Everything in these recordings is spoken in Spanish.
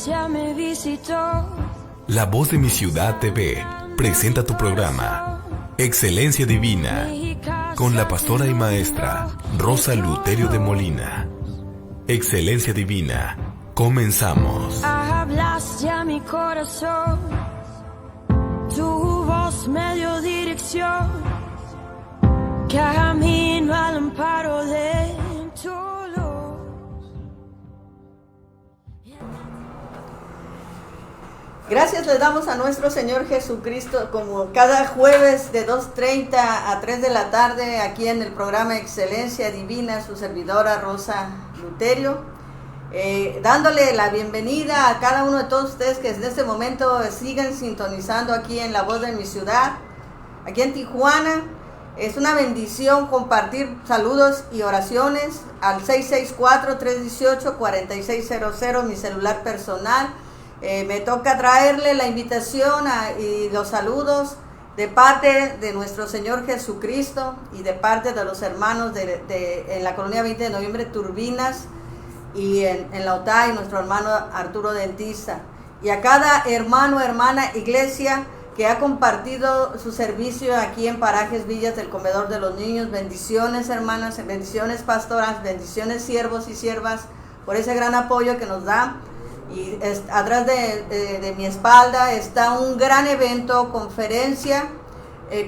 gracia me visitó. La Voz de mi Ciudad TV presenta tu programa Excelencia Divina con la pastora y maestra Rosa Luterio de Molina. Excelencia Divina, comenzamos. Hablaste a mi corazón, tu voz me dio dirección, camino al amparo de tu luz. Gracias le damos a nuestro Señor Jesucristo, como cada jueves de 2:30 a 3 de la tarde, aquí en el programa Excelencia Divina, su servidora Rosa Luterio, dándole la bienvenida a cada uno de todos ustedes que en este momento siguen sintonizando aquí en La Voz de mi Ciudad, aquí en Tijuana. Es una bendición compartir saludos y oraciones al 664-318-4600, mi celular personal. Me toca traerle la invitación y los saludos de parte de nuestro Señor Jesucristo y de parte de los hermanos en la colonia 20 de noviembre, Turbinas, y en la OTAI, nuestro hermano Arturo Dentista. Y a cada hermano, hermana, iglesia que ha compartido su servicio aquí en Parajes Villas del Comedor de los Niños. Bendiciones, hermanas, bendiciones, pastoras, bendiciones, siervos y siervas, por ese gran apoyo que nos da. Y atrás de mi espalda está un gran evento, conferencia,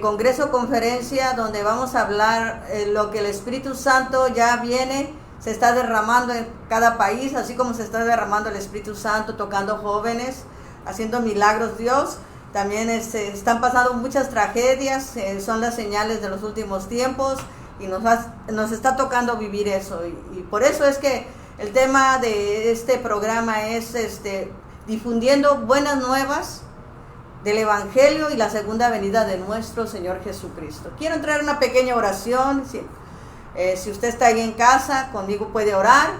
congreso-conferencia, donde vamos a hablar lo que el Espíritu Santo ya viene, se está derramando en cada país, así como se está derramando el Espíritu Santo, tocando jóvenes, haciendo milagros Dios. También están pasando muchas tragedias, son las señales de los últimos tiempos, y nos está tocando vivir eso. Y por eso es que el tema de este programa es difundiendo buenas nuevas del Evangelio y la segunda venida de nuestro Señor Jesucristo. Quiero entrar en una pequeña oración. Si usted está ahí en casa, conmigo puede orar,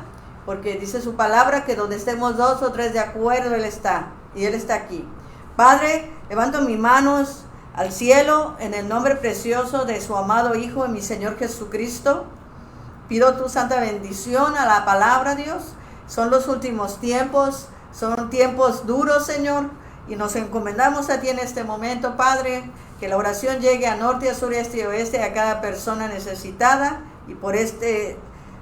porque dice su palabra que donde estemos 2 o 3 de acuerdo, Él está, y Él está aquí. Padre, levanto mis manos al cielo en el nombre precioso de su amado Hijo y mi Señor Jesucristo. Pido tu santa bendición a la palabra, Dios. Son los últimos tiempos, son tiempos duros, Señor, y nos encomendamos a ti en este momento, Padre, que la oración llegue a norte, a sur, este y oeste, a cada persona necesitada, y por este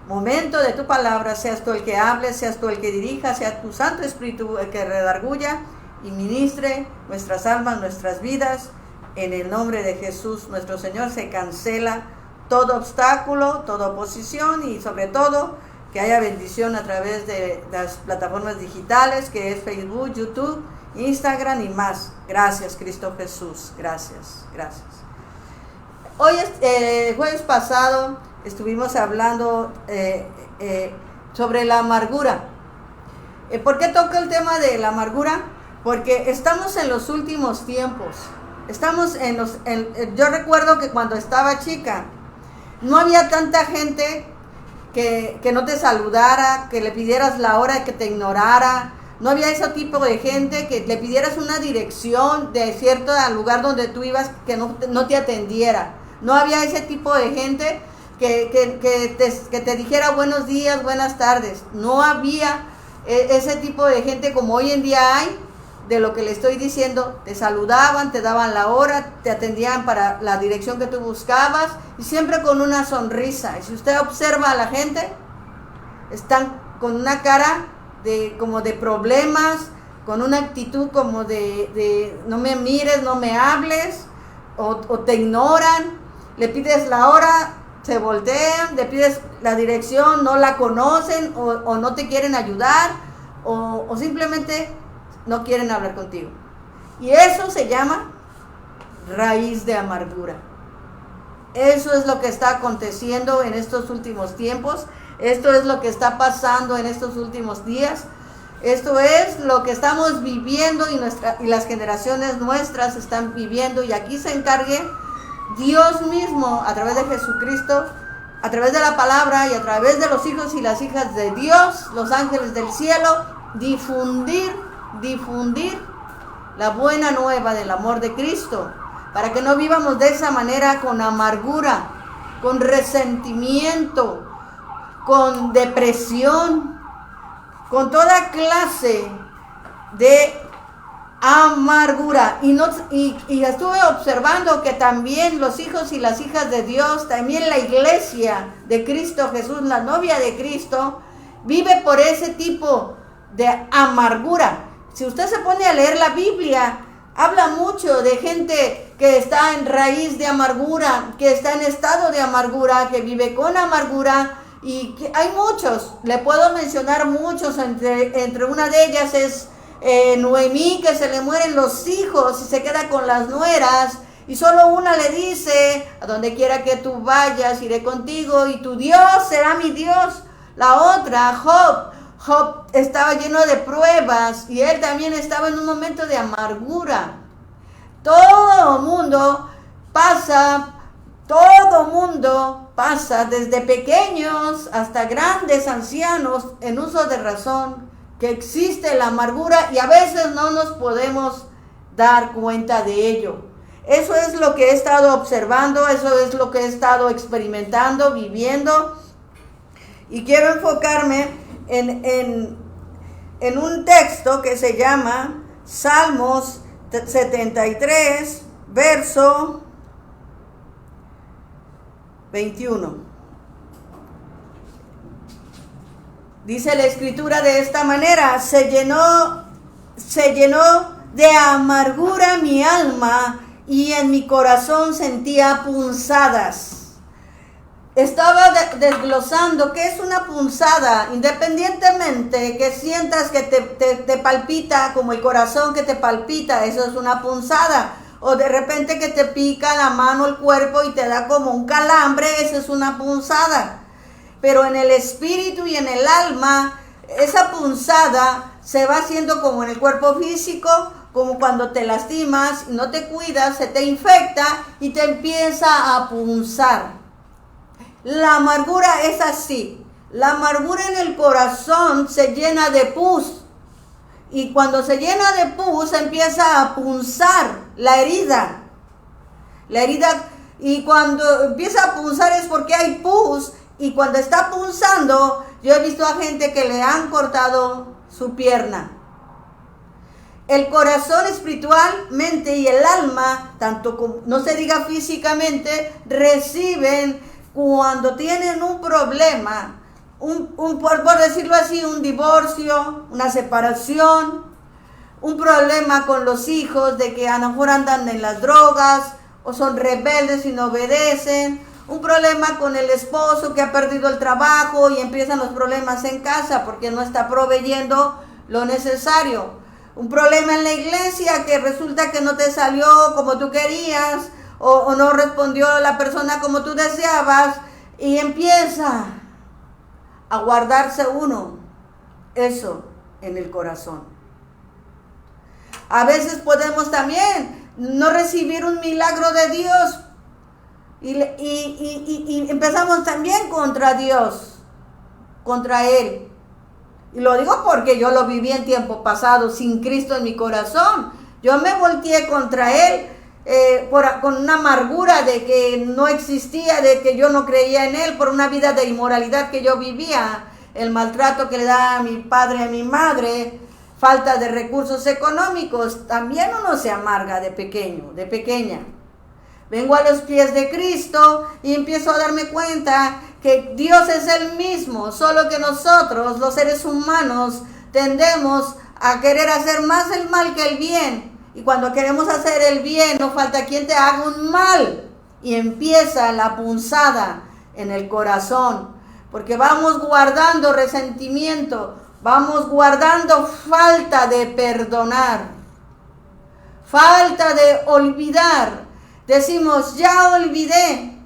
momento de tu palabra, seas tú el que hable, seas tú el que dirija, sea tu Santo Espíritu el que redarguya y ministre nuestras almas, nuestras vidas. En el nombre de Jesús, nuestro Señor, se cancela todo obstáculo, toda oposición, y sobre todo que haya bendición a través de las plataformas digitales, que es Facebook, YouTube, Instagram y más. Gracias, Cristo Jesús. Gracias, gracias. Hoy, el jueves pasado, estuvimos hablando sobre la amargura. ¿Por qué toco el tema de la amargura? Porque estamos en los últimos tiempos. Yo recuerdo que cuando estaba chica, no había tanta gente que no te saludara, que le pidieras la hora, que te ignorara. No había ese tipo de gente que le pidieras una dirección de cierto lugar donde tú ibas, que no te atendiera. No había ese tipo de gente que te dijera buenos días, buenas tardes. No había ese tipo de gente como hoy en día hay. De lo que le estoy diciendo, te saludaban, te daban la hora, te atendían para la dirección que tú buscabas, y siempre con una sonrisa. Y si usted observa a la gente, están con una cara como de problemas, con una actitud como de no me mires, no me hables, o te ignoran. Le pides la hora, se voltean, le pides la dirección, no la conocen, o no te quieren ayudar, o simplemente no quieren hablar contigo. Y eso se llama raíz de amargura. Eso es lo que está aconteciendo en estos últimos tiempos. Esto es lo que está pasando en estos últimos días. Esto es lo que estamos viviendo y las generaciones nuestras están viviendo. Y aquí se encargue Dios mismo, a través de Jesucristo, a través de la palabra y a través de los hijos y las hijas de Dios, los ángeles del cielo, difundir la buena nueva del amor de Cristo, para que no vivamos de esa manera, con amargura, con resentimiento, con depresión, con toda clase de amargura. Y estuve observando que también los hijos y las hijas de Dios, también la iglesia de Cristo Jesús, la novia de Cristo, vive por ese tipo de amargura. Si usted se pone a leer la Biblia, habla mucho de gente que está en raíz de amargura, que está en estado de amargura, que vive con amargura, y que hay muchos, le puedo mencionar muchos, entre una de ellas es Noemí, que se le mueren los hijos y se queda con las nueras, y solo una le dice: a donde quiera que tú vayas, iré contigo, y tu Dios será mi Dios. La otra, Job estaba lleno de pruebas, y él también estaba en un momento de amargura. Todo mundo pasa, desde pequeños hasta grandes ancianos, en uso de razón, que existe la amargura, y a veces no nos podemos dar cuenta de ello. Eso es lo que he estado observando, eso es lo que he estado experimentando, viviendo, y quiero enfocarme en un texto que se llama Salmos 73, verso 21. Dice la escritura de esta manera: se llenó de amargura mi alma, y en mi corazón sentía punzadas. Estaba desglosando qué es una punzada, independientemente que sientas que te palpita como el corazón que te palpita, eso es una punzada. O de repente que te pica la mano, el cuerpo y te da como un calambre, eso es una punzada. Pero en el espíritu y en el alma, esa punzada se va haciendo como en el cuerpo físico, como cuando te lastimas y no te cuidas, se te infecta y te empieza a punzar. La amargura es así. La amargura en el corazón se llena de pus. Y cuando se llena de pus, empieza a punzar la herida. Y cuando empieza a punzar es porque hay pus. Y cuando está punzando, yo he visto a gente que le han cortado su pierna. El corazón espiritualmente y el alma, tanto como, no se diga físicamente, reciben cuando tienen un problema, por decirlo así, un divorcio, una separación, un problema con los hijos, de que a lo mejor andan en las drogas o son rebeldes y no obedecen, un problema con el esposo que ha perdido el trabajo y empiezan los problemas en casa porque no está proveyendo lo necesario, un problema en la iglesia que resulta que no te salió como tú querías, o no respondió la persona como tú deseabas, y empieza a guardarse uno eso en el corazón. A veces podemos también no recibir un milagro de Dios y empezamos también contra Dios, contra Él. Y lo digo porque yo lo viví en tiempo pasado, sin Cristo en mi corazón. Yo me volteé contra Él, con una amargura de que no existía, de que yo no creía en Él, por una vida de inmoralidad que yo vivía, el maltrato que le da a mi padre y a mi madre, falta de recursos económicos. También uno se amarga de pequeño, de pequeña. Vengo a los pies de Cristo y empiezo a darme cuenta que Dios es el mismo, solo que nosotros, los seres humanos, tendemos a querer hacer más el mal que el bien. Y cuando queremos hacer el bien, no falta quien te haga un mal. Y empieza la punzada en el corazón. Porque vamos guardando resentimiento, vamos guardando falta de perdonar, falta de olvidar. Decimos, ya olvidé,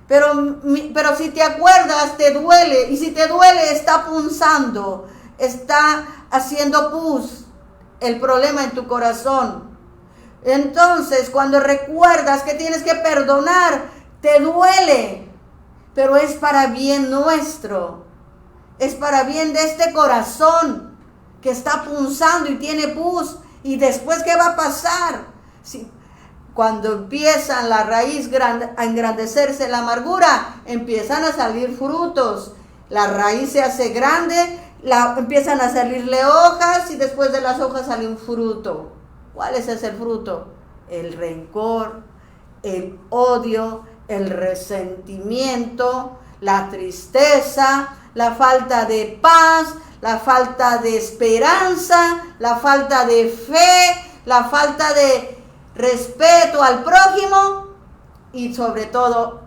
pero si te acuerdas, te duele. Y si te duele, está punzando, está haciendo pus el problema en tu corazón. Entonces, cuando recuerdas que tienes que perdonar, te duele, pero es para bien nuestro, es para bien de este corazón que está punzando y tiene pus. Y después, ¿qué va a pasar? Cuando empieza la raíz a engrandecerse la amargura, empiezan a salir frutos. La raíz se hace grande, empiezan a salirle hojas y después de las hojas sale un fruto. ¿Cuál es ese fruto? El rencor, el odio, el resentimiento, la tristeza, la falta de paz, la falta de esperanza, la falta de fe, la falta de respeto al prójimo y sobre todo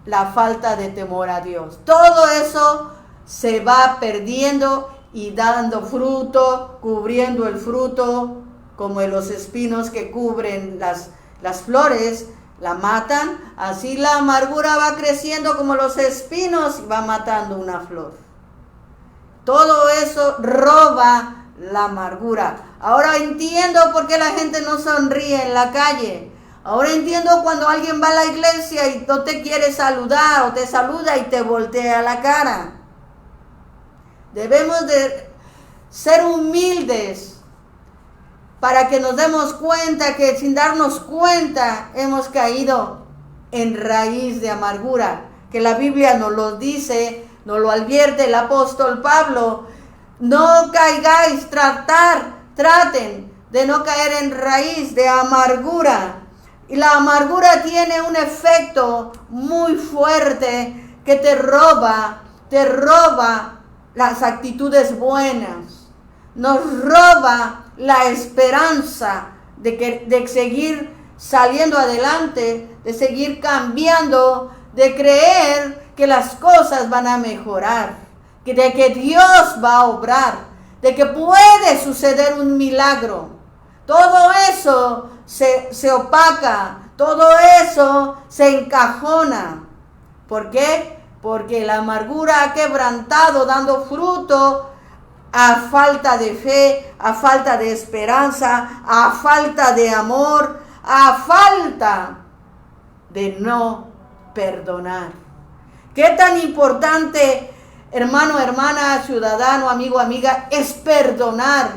la falta de temor a Dios. Todo eso se va perdiendo y dando fruto, cubriendo el fruto, como en los espinos que cubren las flores, la matan, así la amargura va creciendo como los espinos y va matando una flor. Todo eso roba la amargura. Ahora entiendo por qué la gente no sonríe en la calle. Ahora entiendo cuando alguien va a la iglesia y no te quiere saludar o te saluda y te voltea la cara. Debemos de ser humildes para que nos demos cuenta que sin darnos cuenta hemos caído en raíz de amargura, que la Biblia nos lo dice, nos lo advierte el apóstol Pablo. No caigáis, traten de no caer en raíz de amargura. Y la amargura tiene un efecto muy fuerte que te roba las actitudes buenas, nos roba la esperanza de seguir saliendo adelante, de seguir cambiando, de creer que las cosas van a mejorar, de que Dios va a obrar, de que puede suceder un milagro. Todo eso se opaca, todo eso se encajona. ¿Por qué? Porque la amargura ha quebrantado, dando fruto a falta de fe, a falta de esperanza, a falta de amor, a falta de no perdonar. ¿Qué tan importante, hermano, hermana, ciudadano, amigo, amiga, es perdonar?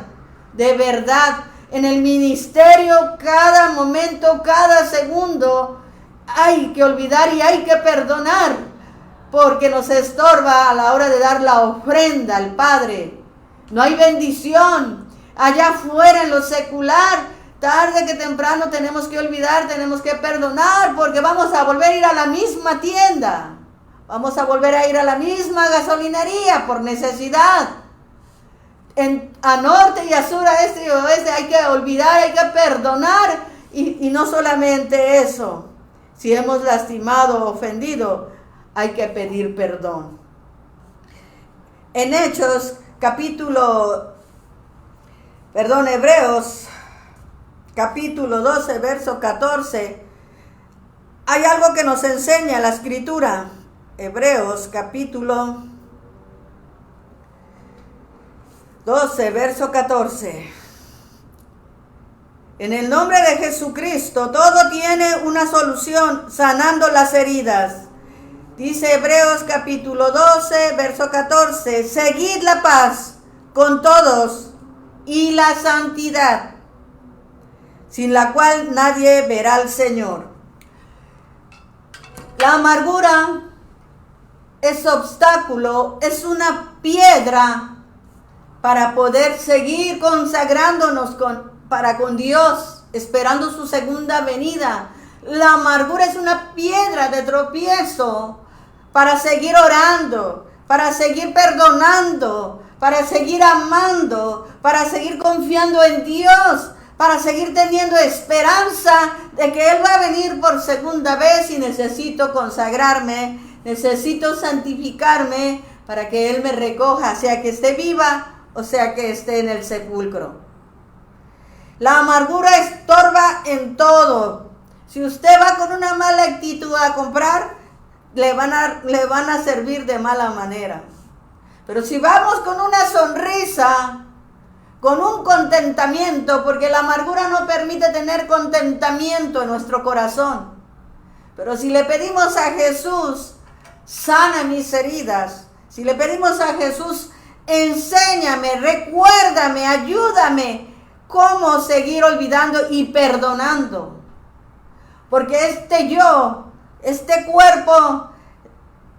De verdad, en el ministerio, cada momento, cada segundo, hay que olvidar y hay que perdonar, porque nos estorba a la hora de dar la ofrenda al Padre. No hay bendición. Allá afuera en lo secular, tarde que temprano tenemos que olvidar, tenemos que perdonar, porque vamos a volver a ir a la misma tienda. Vamos a volver a ir a la misma gasolinería por necesidad. A norte y a sur, a este y a oeste hay que olvidar, hay que perdonar. Y no solamente eso. Si hemos lastimado o ofendido, hay que pedir perdón. En Hebreos capítulo 12, verso 14, hay algo que nos enseña la Escritura. Hebreos capítulo 12, verso 14. En el nombre de Jesucristo, todo tiene una solución, sanando las heridas. Dice Hebreos capítulo 12, verso 14, seguid la paz con todos y la santidad, sin la cual nadie verá al Señor. La amargura es obstáculo, es una piedra para poder seguir consagrándonos para con Dios, esperando su segunda venida. La amargura es una piedra de tropiezo para seguir orando, para seguir perdonando, para seguir amando, para seguir confiando en Dios, para seguir teniendo esperanza de que Él va a venir por segunda vez y necesito consagrarme, necesito santificarme para que Él me recoja, sea que esté viva o sea que esté en el sepulcro. La amargura estorba en todo. Si usted va con una mala actitud a comprar, le van a servir de mala manera. Pero si vamos con una sonrisa, con un contentamiento, porque la amargura no permite tener contentamiento en nuestro corazón. Pero si le pedimos a Jesús, sana mis heridas. Si le pedimos a Jesús, enséñame, recuérdame, ayúdame cómo seguir olvidando y perdonando. Porque este cuerpo,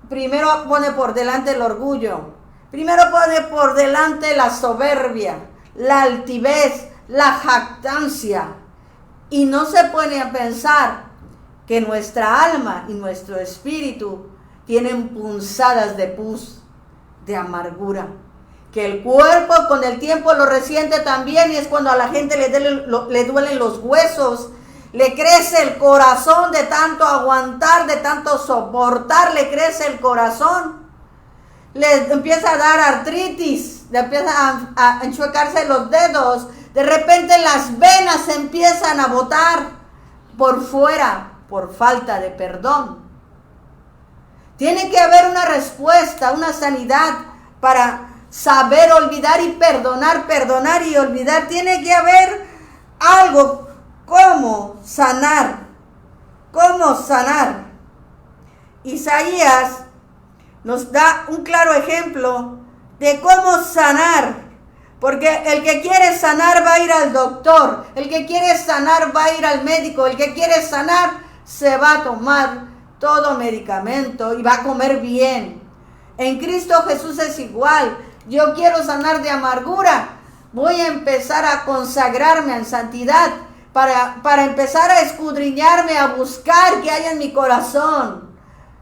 primero pone por delante el orgullo. Primero pone por delante la soberbia, la altivez, la jactancia. Y no se pone a pensar que nuestra alma y nuestro espíritu tienen punzadas de pus, de amargura. Que el cuerpo con el tiempo lo resiente también, y es cuando a la gente le duelen los huesos, le crece el corazón de tanto aguantar, de tanto soportar, le crece el corazón. Le empieza a dar artritis, le empieza a enchuecarse los dedos, de repente las venas se empiezan a botar por fuera por falta de perdón. Tiene que haber una respuesta, una sanidad para saber olvidar y perdonar, perdonar y olvidar. Tiene que haber algo, cómo sanar, cómo sanar. Isaías nos da un claro ejemplo de cómo sanar, porque el que quiere sanar va a ir al doctor, el que quiere sanar va a ir al médico, el que quiere sanar se va a tomar todo medicamento y va a comer bien. En Cristo Jesús es igual. Yo quiero sanar de amargura, voy a empezar a consagrarme en santidad, para empezar a escudriñarme, a buscar qué hay en mi corazón,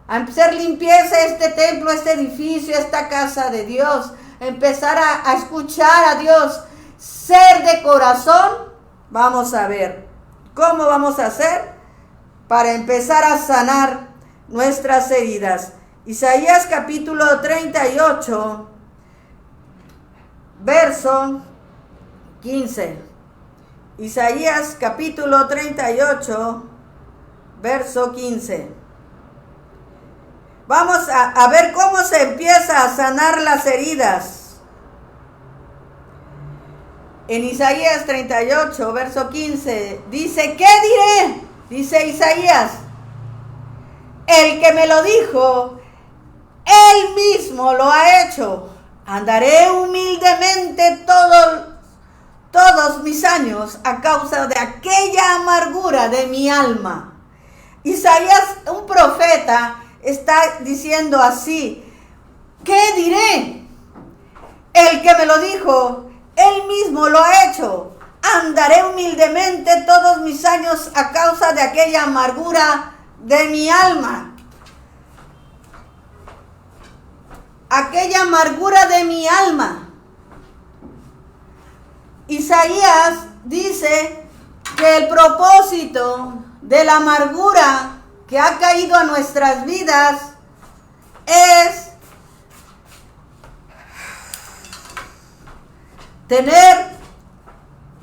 a hacer limpieza este templo, este edificio, esta casa de Dios, empezar a escuchar a Dios, ser de corazón. Vamos a ver cómo vamos a hacer para empezar a sanar nuestras heridas. Isaías capítulo 38, verso 15. Isaías capítulo 38, verso 15. Vamos a ver cómo se empieza a sanar las heridas. En Isaías 38, verso 15, dice, ¿qué diré? Dice Isaías, el que me lo dijo, él mismo lo ha hecho. Andaré humildemente todos mis años a causa de aquella amargura de mi alma. Isaías, un profeta, está diciendo así, ¿qué diré? El que me lo dijo, él mismo lo ha hecho. Andaré humildemente todos mis años a causa de aquella amargura de mi alma. Aquella amargura de mi alma. Isaías dice que el propósito de la amargura que ha caído a nuestras vidas es tener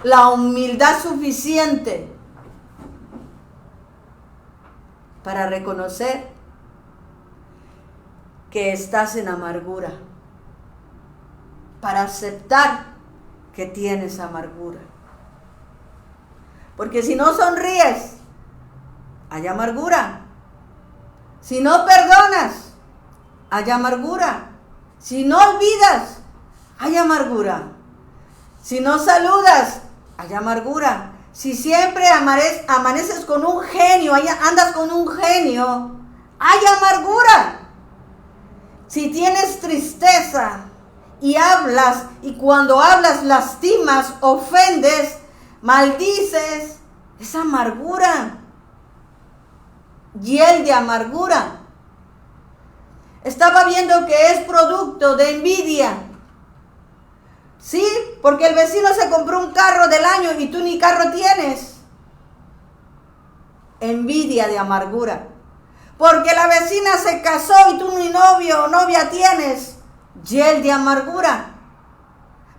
la humildad suficiente para reconocer que estás en amargura, para aceptar que tienes amargura. Porque si no sonríes, hay amargura. Si no perdonas, hay amargura. Si no olvidas, hay amargura. Si no saludas, hay amargura. Si siempre amaneces con un genio, andas con un genio, hay amargura. Si tienes tristeza y hablas, y cuando hablas lastimas, ofendes, maldices, es amargura. Hiel de amargura. Estaba viendo que es producto de envidia. Sí, porque el vecino se compró un carro del año y tú ni carro tienes. Envidia de amargura. Porque la vecina se casó y tú ni novio o novia tienes. Hiel de amargura.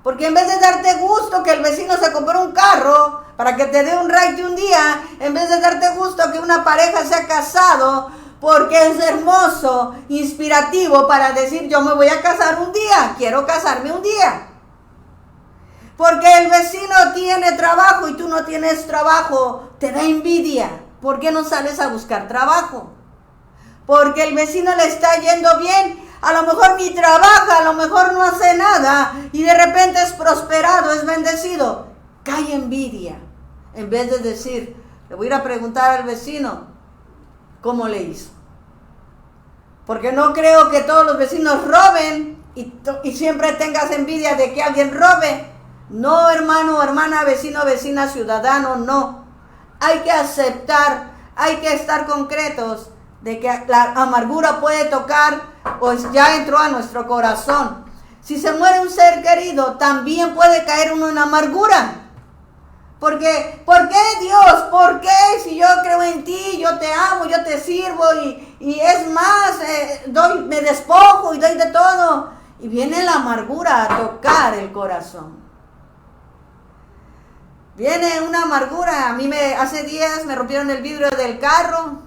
Porque en vez de darte gusto que el vecino se compró un carro para que te dé un ride un día, en vez de darte gusto que una pareja se ha casado, porque es hermoso, inspirativo para decir yo me voy a casar un día, quiero casarme un día. Porque el vecino tiene trabajo y tú no tienes trabajo, te da envidia. ¿Por qué no sales a buscar trabajo? Porque el vecino le está yendo bien, a lo mejor ni trabaja, a lo mejor no hace nada y de repente es prosperado, es bendecido. Cae envidia. En vez de decir, le voy a ir a preguntar al vecino cómo le hizo. Porque no creo que todos los vecinos roben y siempre tengas envidia de que alguien robe. No, hermano, hermana, vecino, vecina, ciudadano, no. Hay que aceptar, hay que estar concretos de que la amargura puede tocar, pues ya entró a nuestro corazón. Si se muere un ser querido, también puede caer uno en amargura. Porque, ¿por qué Dios? ¿Por qué si yo creo en ti, yo te amo, yo te sirvo y es más, me despojo y doy de todo? Y viene la amargura a tocar el corazón. Viene una amargura. A mí hace días me rompieron el vidrio del carro.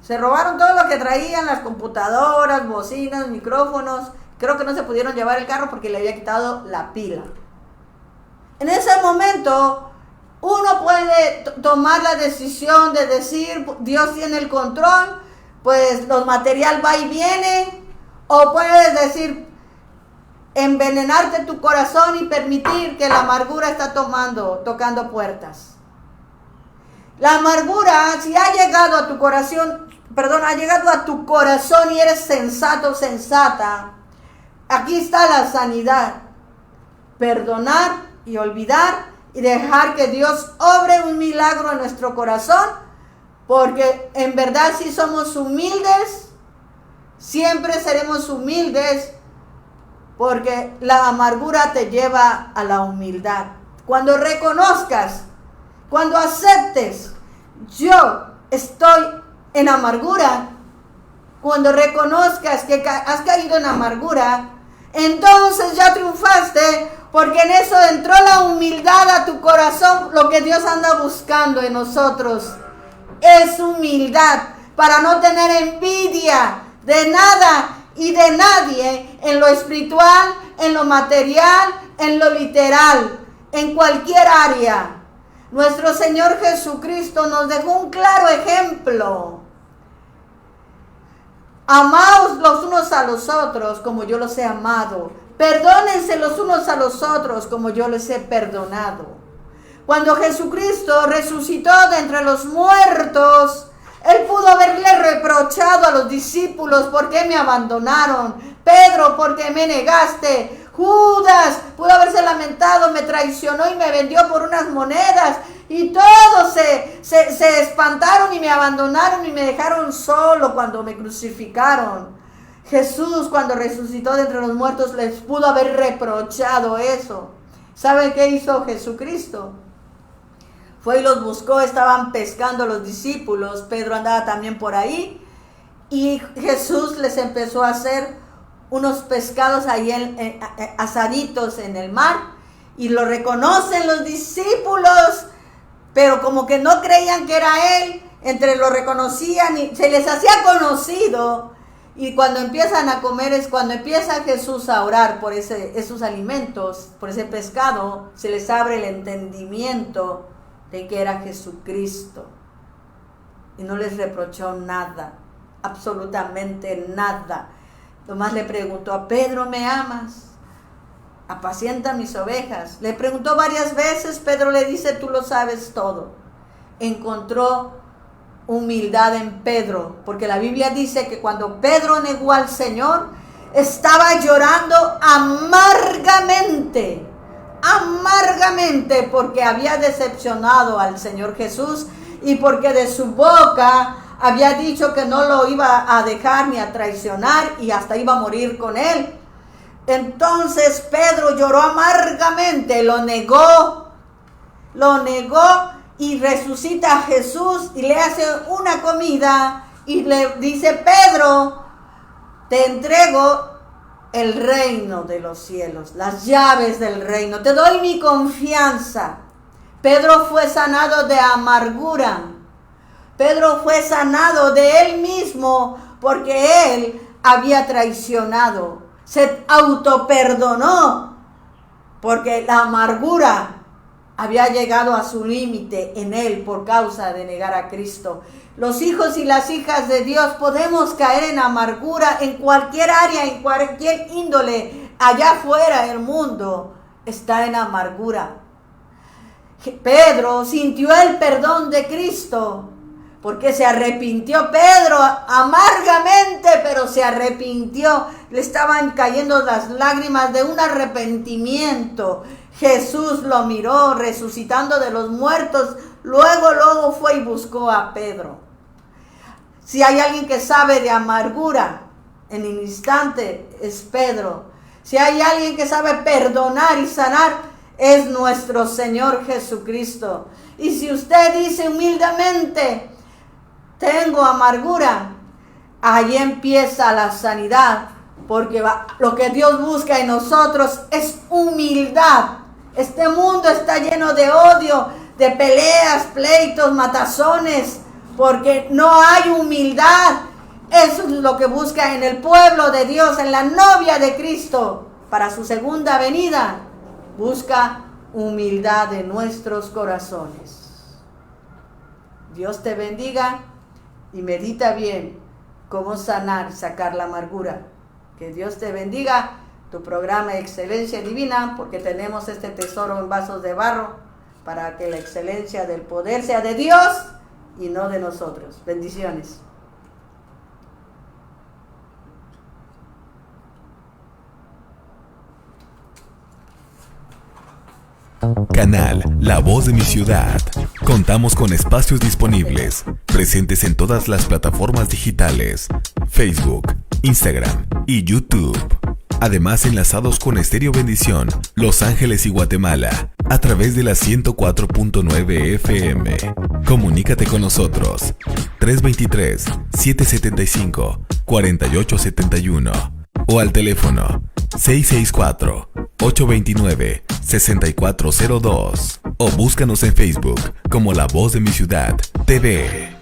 Se robaron todo lo que traían, las computadoras, bocinas, micrófonos. Creo que no se pudieron llevar el carro porque le había quitado la pila. En ese momento, uno puede tomar la decisión de decir, Dios tiene el control, pues los material va y viene. O puedes decir, envenenarte tu corazón y permitir que la amargura está tocando puertas. La amargura, si ha llegado a tu corazón, ha llegado a tu corazón y eres sensato, sensata, aquí está la sanidad. Perdonar y olvidar y dejar que Dios obre un milagro en nuestro corazón, porque en verdad si somos humildes, siempre seremos humildes, porque la amargura te lleva a la humildad. Cuando reconozcas, cuando aceptes, yo estoy en amargura, cuando reconozcas que has caído en amargura, entonces ya triunfaste, porque en eso entró la humildad a tu corazón. Lo que Dios anda buscando en nosotros es humildad, para no tener envidia de nada y de nadie, en lo espiritual, en lo material, en lo literal, en cualquier área. Nuestro Señor Jesucristo nos dejó un claro ejemplo. Amaos los unos a los otros como yo los he amado. Perdónense los unos a los otros como yo les he perdonado. Cuando Jesucristo resucitó de entre los muertos, Él pudo haberle reprochado a los discípulos: ¿por qué me abandonaron? Pedro, ¿por qué me negaste? Judas pudo haberse lamentado: me traicionó y me vendió por unas monedas. Y todos se espantaron y me abandonaron y me dejaron solo cuando me crucificaron. Jesús, cuando resucitó de entre los muertos, les pudo haber reprochado eso. ¿Sabe qué hizo Jesucristo? Fue y los buscó. Estaban pescando los discípulos. Pedro andaba también por ahí. Y Jesús les empezó a hacer unos pescados ahí asaditos en el mar. Y lo reconocen los discípulos, pero como que no creían que era Él. Entre lo reconocían y se les hacía conocido. Y cuando empiezan a comer es cuando empieza Jesús a orar por esos alimentos, por ese pescado. Se les abre el entendimiento de que era Jesucristo. Y no les reprochó nada, absolutamente nada. Tomás le preguntó a Pedro: ¿me amas? Apacienta mis ovejas. Le preguntó varias veces. Pedro le dice: tú lo sabes todo. Encontró humildad en Pedro, porque la Biblia dice que cuando Pedro negó al Señor, estaba llorando amargamente, porque había decepcionado al Señor Jesús y porque de su boca había dicho que no lo iba a dejar ni a traicionar y hasta iba a morir con él. Entonces Pedro lloró amargamente, lo negó y resucita a Jesús y le hace una comida y le dice: Pedro, te entrego el reino de los cielos, las llaves del reino, te doy mi confianza. Pedro fue sanado de amargura. Pedro fue sanado de él mismo porque él había traicionado. Se autoperdonó porque la amargura había llegado a su límite en él por causa de negar a Cristo. Los hijos y las hijas de Dios podemos caer en amargura en cualquier área, en cualquier índole. Allá afuera el mundo está en amargura. Pedro sintió el perdón de Cristo, Porque se arrepintió Pedro amargamente, pero se arrepintió. Le estaban cayendo las lágrimas de un arrepentimiento. Jesús lo miró resucitando de los muertos. Luego fue y buscó a Pedro. Si hay alguien que sabe de amargura, en el instante es Pedro. Si hay alguien que sabe perdonar y sanar, es nuestro Señor Jesucristo. Y si usted dice humildemente, tengo amargura, ahí empieza la sanidad, porque lo que Dios busca en nosotros es humildad. Este mundo está lleno de odio, de peleas, pleitos, matazones, porque no hay humildad. Eso es lo que busca en el pueblo de Dios, en la novia de Cristo, para su segunda venida. Busca humildad en nuestros corazones. Dios te bendiga y medita bien cómo sanar, sacar la amargura. Que Dios te bendiga. Tu programa Excelencia Divina, porque tenemos este tesoro en vasos de barro para que la excelencia del poder sea de Dios y no de nosotros. Bendiciones. Canal La Voz de mi Ciudad. Contamos con espacios disponibles, presentes en todas las plataformas digitales, Facebook, Instagram y YouTube. Además, enlazados con Estéreo Bendición, Los Ángeles y Guatemala, a través de la 104.9 FM. Comunícate con nosotros, 323-775-4871 o al teléfono 664-829-6402 o búscanos en Facebook como La Voz de mi Ciudad TV.